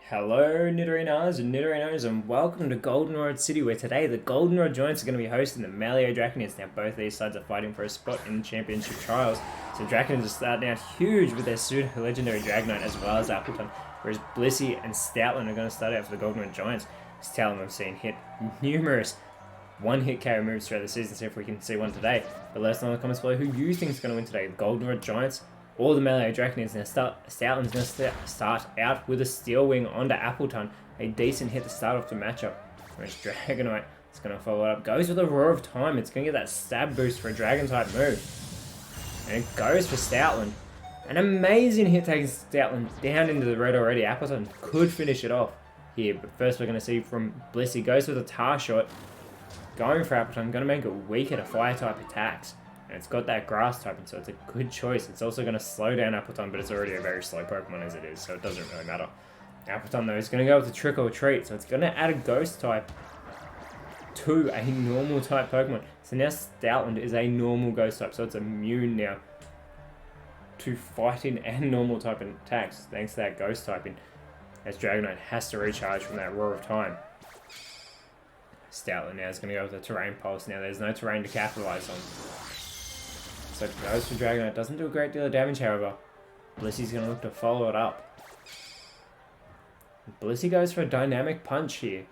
Hello Nidorinas and Nidorinos and welcome to Goldenrod City, where today the Goldenrod Giants are going to be hosting the Malie Draconids. Now both these sides are fighting for a spot in the championship trials. So Draconids are starting out huge with their pseudo legendary Dragonite as well as Appleton, whereas Blissey and Stoutland are going to start out for the Goldenrod Giants. Stoutland we've seen hit numerous one-hit KO moves throughout the season, see if we can see one today. But let us know in the comments below who you think is going to win today, the Goldenrod Giants or the Malie Draconids. Now Stoutland's going to start out with a Steel Wing onto Appleton, a decent hit to start off the matchup. Whereas Dragonite is going to follow it up, goes with a Roar of Time. It's going to get that stab boost for a Dragon type move. And it goes for Stoutland. An amazing hit taking Stoutland down into the red already. Appleton could finish it off here, but first we're going to see from Blissey, goes with a Tar Shot. Going for Appleton, going to make it weaker to fire type attacks. And it's got that grass typing, so it's a good choice. It's also going to slow down Appleton, but it's already a very slow Pokemon as it is, so it doesn't really matter. Appleton, though, is going to go with the Trick or Treat, so it's going to add a Ghost type to a normal type Pokemon. So now Stoutland is a normal Ghost type, so it's immune now to fighting and normal type attacks, thanks to that Ghost typing, as Dragonite has to recharge from that Roar of Time. Stoutland now is going to go with the Terrain Pulse. Now there's no terrain to capitalize on. So it goes for Dragonite. Doesn't do a great deal of damage, however. Blissey's going to look to follow it up. Blissey goes for a Dynamic Punch here.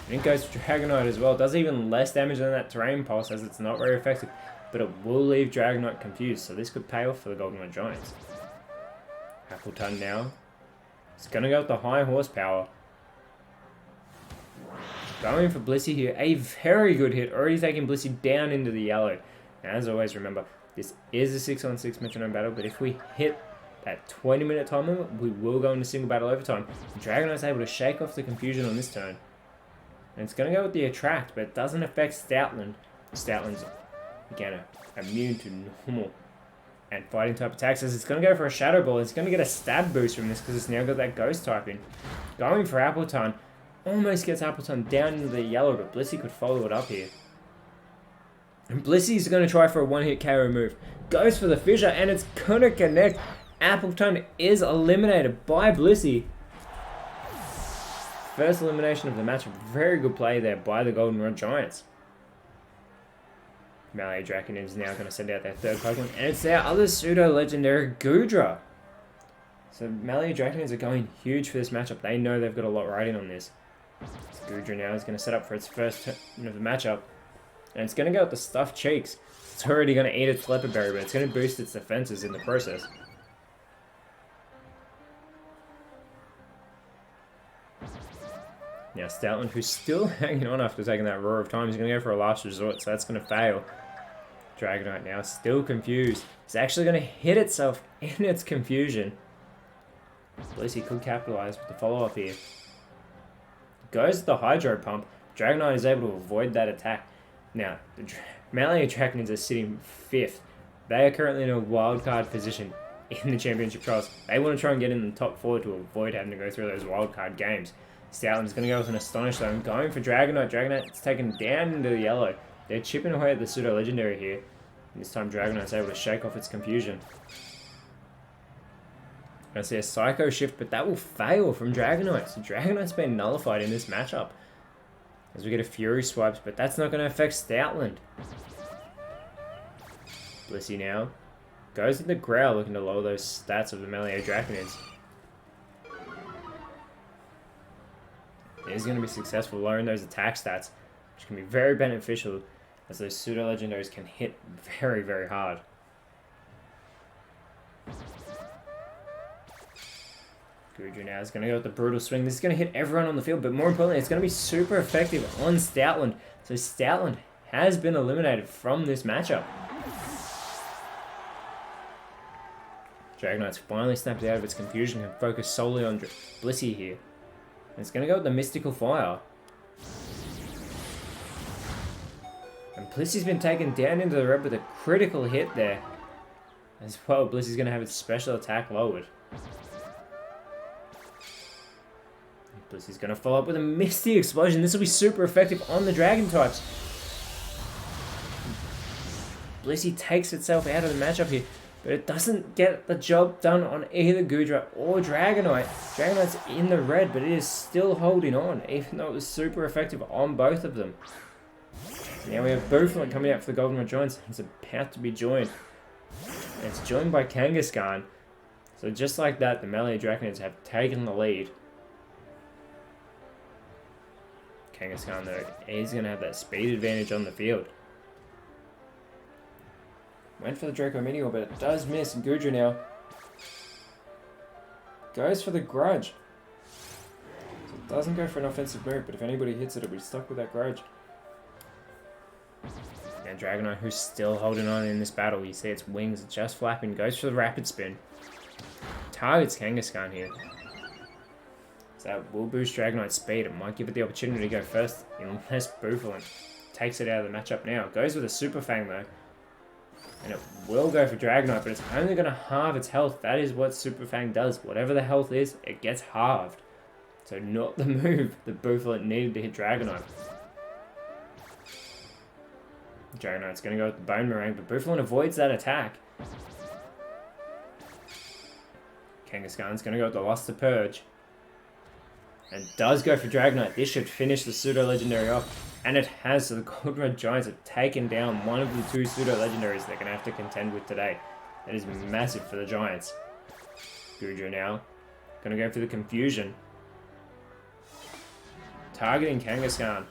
And it goes for Dragonite as well. It does even less damage than that Terrain Pulse, as it's not very effective. But it will leave Dragonite confused, so this could pay off for the Goldenrod Giants. Appleton now. It's going to go with the high horsepower. Going for Blissey here. A very good hit. Already taking Blissey down into the yellow. As always, remember, this is a 6-on-6 Metronome battle, but if we hit that 20-minute time limit, we will go into single battle overtime. Dragonite's able to shake off the confusion on this turn. And it's going to go with the Attract, but it doesn't affect Stoutland. Stoutland's, again, immune to normal and fighting type attacks. As it's going to go for a Shadow Ball. It's going to get a stab boost from this because it's now got that Ghost typing. Going for Appleton. Almost gets Appleton down into the yellow, but Blissey could follow it up here. And Blissey's going to try for a one-hit KO move. Goes for the Fissure, and it's going to connect. Appleton is eliminated by Blissey. First elimination of the match. Very good play there by the Goldenrod Giants. Malie Draconids is now going to send out their third Pokemon, and it's their other pseudo-legendary Goodra. So Malie Draconids are going huge for this matchup. They know they've got a lot riding on this. Goodra now is going to set up for its first turn of the matchup. And it's going to go with the Stuffed Cheeks. It's already going to eat its Leopard Berry, but it's going to boost its defenses in the process. Now Stoutland, who's still hanging on after taking that Roar of Time, is going to go for a Last Resort, so that's going to fail. Dragonite now still confused. It's actually going to hit itself in its confusion. Blissey could capitalize with the follow-up here. Goes to the Hydro Pump. Dragonite is able to avoid that attack. Now, the Malie Draconids are sitting 5th. They are currently in a wildcard position in the championship trials. They want to try and get in the top 4 to avoid having to go through those wildcard games. Stoutland's going to go with an Astonish though. Going for Dragonite. Dragonite's taken down into the yellow. They're chipping away at the pseudo-legendary here. And this time Dragonite's able to shake off its confusion. I see a Psycho Shift, but that will fail from Dragonite. So Dragonite's been nullified in this matchup. As we get a Fury Swipes, but that's not going to affect Stoutland. Blissey now goes with the Growl, looking to lower those stats of the Malie Draconids. It is going to be successful lowering those attack stats, which can be very beneficial, as those pseudo-legendaries can hit very, very hard. Goodra now is going to go with the Brutal Swing. This is going to hit everyone on the field, but more importantly, it's going to be super effective on Stoutland. So Stoutland has been eliminated from this matchup. Dragonite's finally snapped out of its confusion and focused solely on Blissey here. And it's going to go with the Mystical Fire. And Blissey's been taken down into the red with a critical hit there. As well, Blissey's going to have its special attack lowered. Blissey's going to follow up with a Misty Explosion. This will be super effective on the Dragon types. Blissey takes itself out of the matchup here. But it doesn't get the job done on either Goodra or Dragonite. Dragonite's in the red, but it is still holding on, even though it was super effective on both of them. So now we have Bouffalant coming out for the Goldenrod Giants. He's about to be joined. And it's joined by Kangaskhan. So just like that, the Malie Draconids have taken the lead. Kangaskhan, though, is going to have that speed advantage on the field. Went for the Draco Meteor, but it does miss. And Goodra now goes for the Grudge. So it doesn't go for an offensive move, but if anybody hits it, it'll be stuck with that Grudge. Now Dragonite, who's still holding on in this battle, you see its wings just flapping, goes for the Rapid Spin. Targets Kangaskhan here. So that will boost Dragonite's speed. It might give it the opportunity to go first, unless Bouffalant takes it out of the matchup now. Goes with a Super Fang though. And it will go for Dragonite, but it's only going to halve its health. That is what Super Fang does. Whatever the health is, it gets halved. So not the move that Bouffalant needed to hit Dragonite. Dragonite's going to go with the Bone Meringue, but Bouffalant avoids that attack. Kangaskhan's going to go with the Luster Purge. And does go for Dragonite. This should finish the Pseudo-Legendary off. And it has, so the Goldenrod Giants have taken down one of the two Pseudo-Legendaries they're going to have to contend with today. That is massive for the Giants. Goodra now. Going to go for the Confusion. Targeting Kangaskhan.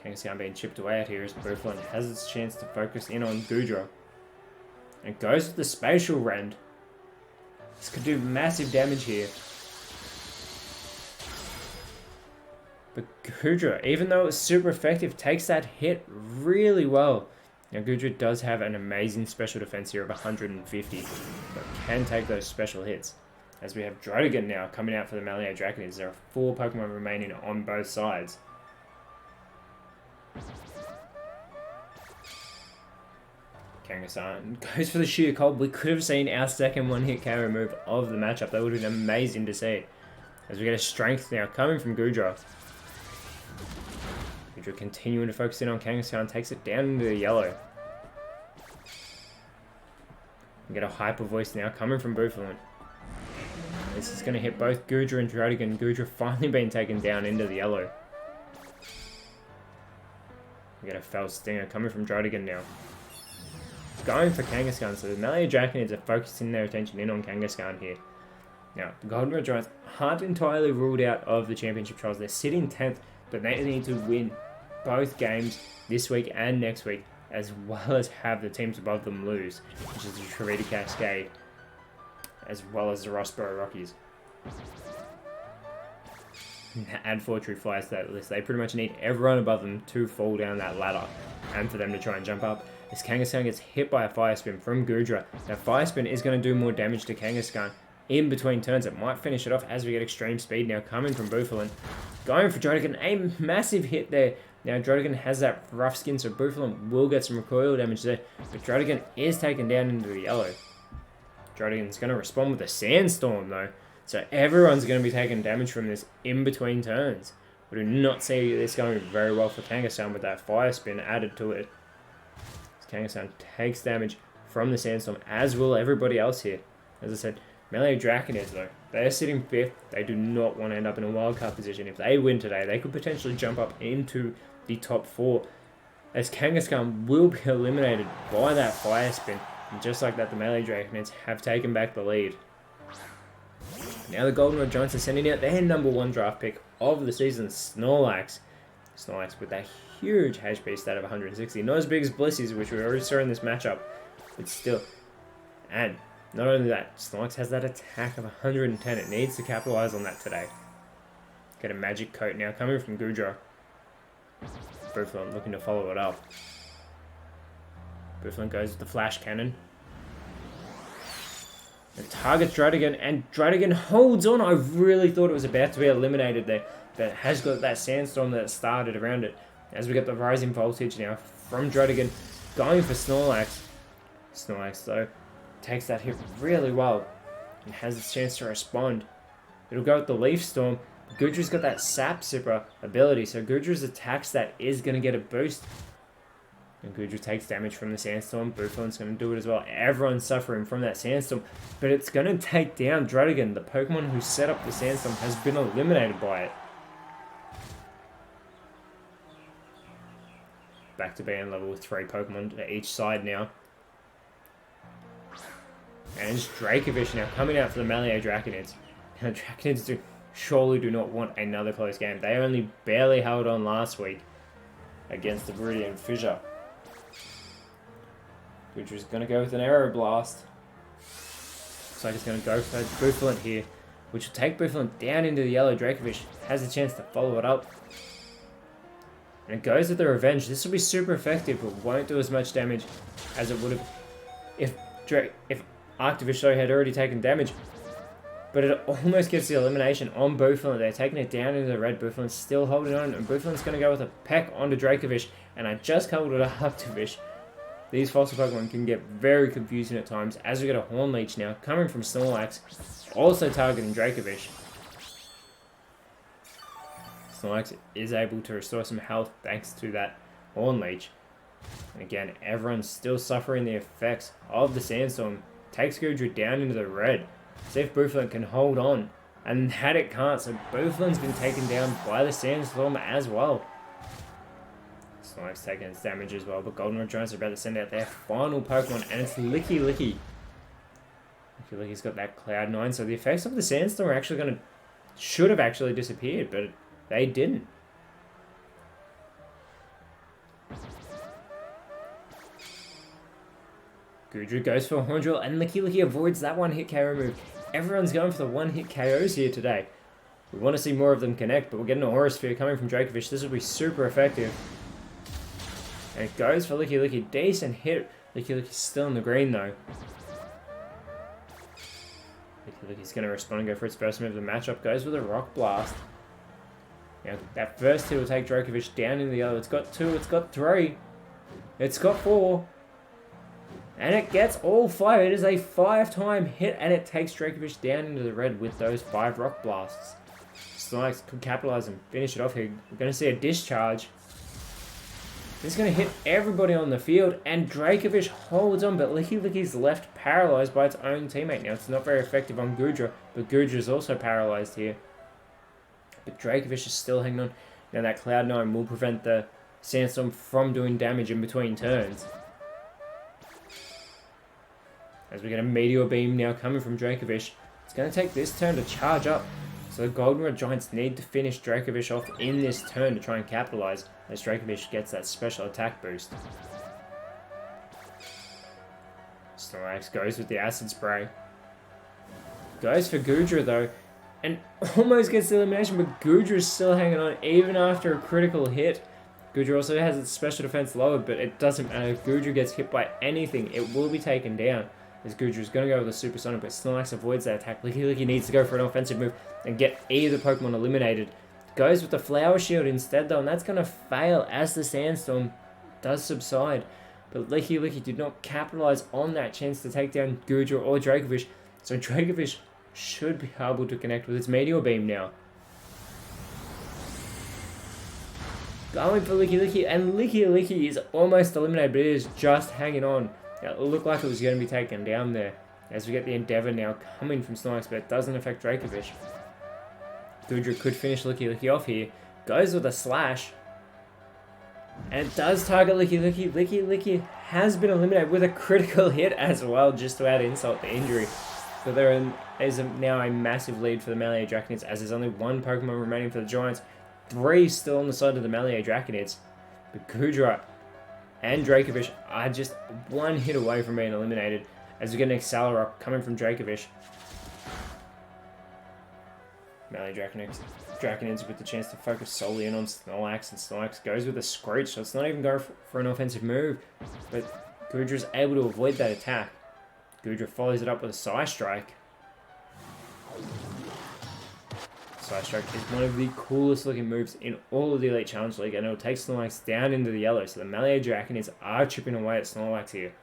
Kangaskhan being chipped away at here as Bouffalant has its chance to focus in on Goodra. And goes with the Spatial Rend. This could do massive damage here. But Goodra, even though it's super effective, takes that hit really well. Now Goodra does have an amazing special defense here of 150, but can take those special hits. As we have Draconids now coming out for the Malie Draconids. There are 4 Pokemon remaining on both sides. Kangaskhan goes for the Sheer Cold. We could have seen our second one-hit KO move of the matchup. That would have been amazing to see. As we get a Strength now coming from Goodra. Goodra continuing to focus in on Kangaskhan, takes it down into the yellow. We get a Hyper Voice now coming from Bouffalant. This is going to hit both Goodra and Draconids. Goodra finally being taken down into the yellow. We get a Fell Stinger coming from Draconids now. Going for Kangaskhan, so the Malie Draconids are focusing their attention in on Kangaskhan here. Now, the Goldenrod Giants aren't entirely ruled out of the championship trials. They're sitting 10th, but they need to win both games this week and next week, as well as have the teams above them lose, which is the Trevita Cascade, as well as the Rossborough Rockies. Add Fortree flies to that list. They pretty much need everyone above them to fall down that ladder and for them to try and jump up. As Kangaskhan gets hit by a Fire Spin from Goodra. Now Fire Spin is going to do more damage to Kangaskhan in between turns. It might finish it off as we get Extreme Speed now coming from Bouffalant. Going for Draconids, a massive hit there. Now Draconids has that rough skin, so Bouffalant will get some recoil damage there. But Draconids is taken down into the yellow. Draconids going to respond with a Sandstorm though. So everyone's going to be taking damage from this in between turns. We do not see this going very well for Kangaskhan with that Fire Spin added to it. Kangaskhan takes damage from the Sandstorm, as will everybody else here. As I said, Malie Draconids though, they're sitting 5th. They do not want to end up in a wildcard position. If they win today, they could potentially jump up into the top 4. As Kangaskhan will be eliminated by that Fire Spin. And just like that, the Malie Draconids have taken back the lead. Now the Goldenrod Giants are sending out their #1 draft pick of the season, Snorlax. Snorlax with that huge HP stat of 160. Not as big as Blissey's, which we already saw in this matchup, but still. And not only that, Snorlax has that attack of 110. It needs to capitalize on that today. Get a Magic Coat now coming from Goodra. Bouffalant looking to follow it up. Bouffalant goes with the Flash Cannon. It targets Draconids, and Draconids holds on. I really thought it was about to be eliminated there, but it has got that Sandstorm that started around it. As we get the Rising Voltage now from Draconids, going for Snorlax. Snorlax, though, takes that hit really well and has its chance to respond. It'll go with the Leaf Storm. Goodra's got that Sap Sipper ability, so Goodra's attack stat is going to get a boost. And Gudra takes damage from the Sandstorm. Bouffalin's going to do it as well. Everyone's suffering from that Sandstorm. But it's going to take down Draconids. The Pokemon who set up the Sandstorm has been eliminated by it. Back to being level 3 Pokemon to each side now. And it's Dracovish now coming out for the Malie Draconids. Now Draconids surely do not want another close game. They only barely held on last week against the Viridian Fissure. Gudra's going to go with an Aero Blast. Looks like it's going to go for Bouffalant here, which will take Bouffalant down into the yellow. Dracovish has a chance to follow it up. And it goes with the Revenge. This will be super effective, but won't do as much damage as it would have if Arctovish though had already taken damage. But it almost gets the elimination on Bouffalant. They're taking it down into the red. Bouffalant's still holding on, and Bouffalant's going to go with a peck onto Dracovish, and I just called it a Arctovish. These fossil Pokemon can get very confusing at times, as we get a Horn Leech now, coming from Snorlax, also targeting Dracovish. Snorlax is able to restore some health thanks to that Horn Leech. And again, everyone's still suffering the effects of the Sandstorm. Takes Gudra down into the red. See if Bouffalant can hold on. And that it can't, so Bouffalant's been taken down by the Sandstorm as well. Snorlax taking its damage as well, but Goldenrod Giants are about to send out their final Pokemon, and it's Licky Licky. Licky Licky's got that Cloud9, so the effects of the Sandstorm are actually should have actually disappeared, but they didn't. Gudra goes for a Horn Drill, and Licky Licky avoids that one-hit KO move. Everyone's going for the one-hit KOs here today. We want to see more of them connect, but we're getting an Aura Sphere coming from Dracovish. This will be super effective. And it goes for Licky Licky. Decent hit. Licky Licky's still in the green though. Licky Licky's going to respond and go for its first move. The matchup goes with a Rock Blast. Now, that first hit will take Dracovish down into the other. It's got 2, it's got 3, it's got 4. And it gets all 5. It is a 5-time hit, and it takes Dracovish down into the red with those 5 Rock Blasts. Snorlax could capitalize and finish it off here. We're going to see a Discharge. This is going to hit everybody on the field, and Dracovish holds on, but Licky Licky's left paralyzed by its own teammate. Now, it's not very effective on Gudra, but Gudra is also paralyzed here. But Dracovish is still hanging on. Now, that Cloud9 will prevent the Sandstorm from doing damage in between turns. As we get a Meteor Beam now coming from Dracovish. It's going to take this turn to charge up. So the Goldenrod Giants need to finish Dracovish off in this turn to try and capitalize, as Dracovish gets that special attack boost. Snorlax goes with the Acid Spray. Goes for Gudra though, and almost gets the elimination, but Gudra is still hanging on even after a critical hit. Gudra also has its special defense lowered, but it doesn't matter. If Gudra gets hit by anything, it will be taken down. As Gudra is going to go with a Supersonic, but Snorlax avoids that attack. Licky Licky needs to go for an offensive move and get either Pokemon eliminated. Goes with the Flower Shield instead though, and that's going to fail as the Sandstorm does subside. But Licky Licky did not capitalize on that chance to take down Gudra or Dracovish, so Dracovish should be able to connect with its Meteor Beam now. Going for Licky Licky, and Licky Licky is almost eliminated, but it is just hanging on. It looked like it was going to be taken down there. As we get the Endeavor now coming from Snorlax, but it doesn't affect Dracovish. Gudra could finish Licky Licky off here. Goes with a Slash. And it does target Licky Licky. Licky Licky has been eliminated with a critical hit as well, just to add insult to injury. So there is now a massive lead for the Malie Draconids, as there's only 1 Pokemon remaining for the Giants. 3 still on the side of the Malie Draconids. But Gudra and Dracovish are just 1 hit away from being eliminated, as we get an Accelerock coming from Dracovish. Malie Draconids with the chance to focus solely in on Snorlax, and Snorlax goes with a Screech, so it's not even going for an offensive move, but Gudra's able to avoid that attack. Gudra follows it up with a Psystrike. Psystrike is one of the coolest looking moves in all of the Elite Challenge League, and it'll take Snorlax down into the yellow, so the Malie Draconids are chipping away at Snorlax here.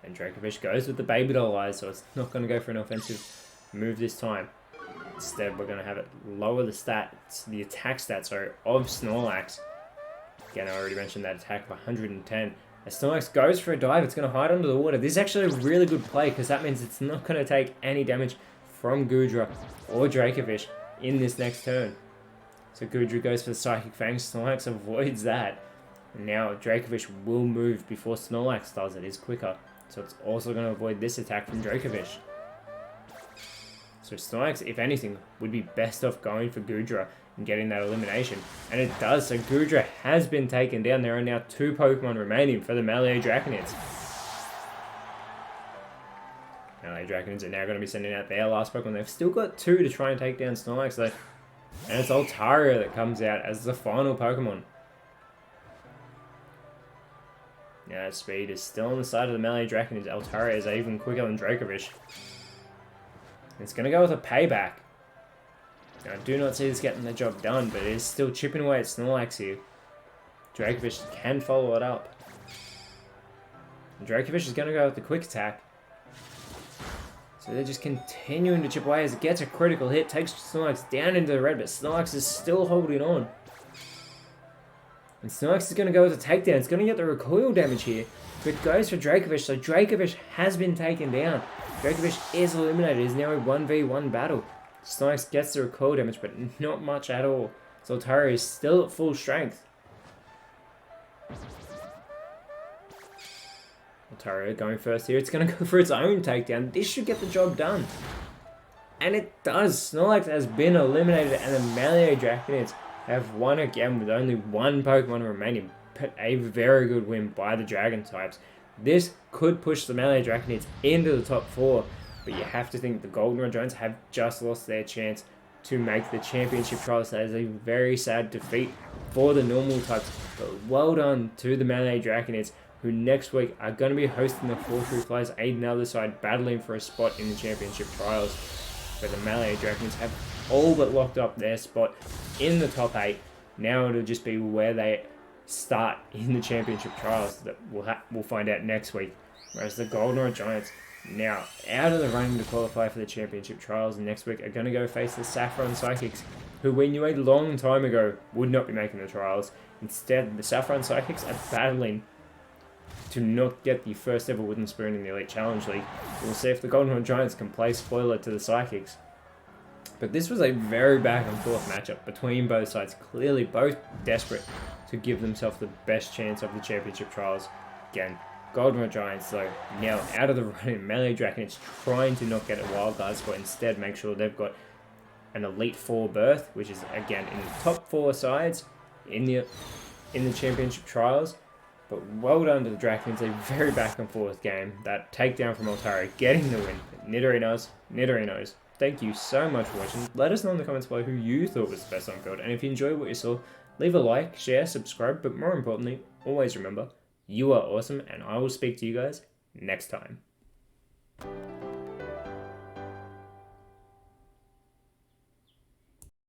And Dracovish goes with the Baby Doll Eyes, so it's not going to go for an offensive move this time. Instead, we're going to have it lower the stats, the attack stats, sorry, of Snorlax. Again, I already mentioned that attack of 110. As Snorlax goes for a dive, it's going to hide under the water. This is actually a really good play because that means it's not going to take any damage from Goodra or Dracovish in this next turn. So Goodra goes for the Psychic Fang. Snorlax avoids that. And now Dracovish will move before Snorlax does. It is quicker. So it's also going to avoid this attack from Dracovish. So Snorlax, if anything, would be best off going for Goodra and getting that elimination. And it does. So Goodra has been taken down. There are now 2 Pokemon remaining for the Malie Draconids. Malie Draconids are now going to be sending out their last Pokemon. They've still got 2 to try and take down Snorlax though. And it's Altaria that comes out as the final Pokemon. Now speed is still on the side of the Malie Draconids. Altaria is even quicker than Dracovish. It's going to go with a payback. Now, I do not see this getting the job done, but it is still chipping away at Snorlax here. Dracovish can follow it up. And Dracovish is going to go with the quick attack. So they're just continuing to chip away as it gets a critical hit, takes Snorlax down into the red, but Snorlax is still holding on. And Snorlax is going to go with a takedown. It's going to get the recoil damage here, but goes for Dracovish, so Dracovish has been taken down. Dracovish is eliminated. It's now a 1v1 battle. Snorlax gets the recoil damage, but not much at all. So Altaria is still at full strength. Altaria going first here. It's going to go for its own takedown. This should get the job done. And it does. Snorlax has been eliminated, and the Malie Draconids have won again with only 1 Pokemon remaining. But a very good win by the Dragon types. This could push the Malie Draconids into the top 4, but you have to think the Goldenrod Giants have just lost their chance to make the championship trials. That is a very sad defeat for the normal types, but well done to the Malie Draconids, who next week are going to be hosting the 4 True Flyers, another side battling for a spot in the championship trials. But the Malie Draconids have all but locked up their spot in the top 8. Now it'll just be where they start in the championship trials that we'll find out next week. Whereas the Goldenrod Giants, now out of the running to qualify for the championship trials next week, are going to go face the Saffron Psychics, who we knew a long time ago would not be making the trials. Instead, the Saffron Psychics are battling to not get the first ever wooden spoon in the Elite Challenge League. We'll see if the Goldenrod Giants can play spoiler to the Psychics. But this was a very back and forth matchup between both sides, clearly both desperate to give themselves the best chance of the championship trials. Again, Goldenrod Giants though, now out of the running. Malie Draconids trying to not get a wild card spot, instead make sure they've got an Elite 4 berth, which is again in the top 4 sides in the championship trials. But well done to the Draconids, a very back and forth game. That takedown from Altaria getting the win. Nidorinos, thank you so much for watching. Let us know in the comments below who you thought was the best on field, and if you enjoyed what you saw, leave a like, share, subscribe, but more importantly, always remember, you are awesome, and I will speak to you guys next time.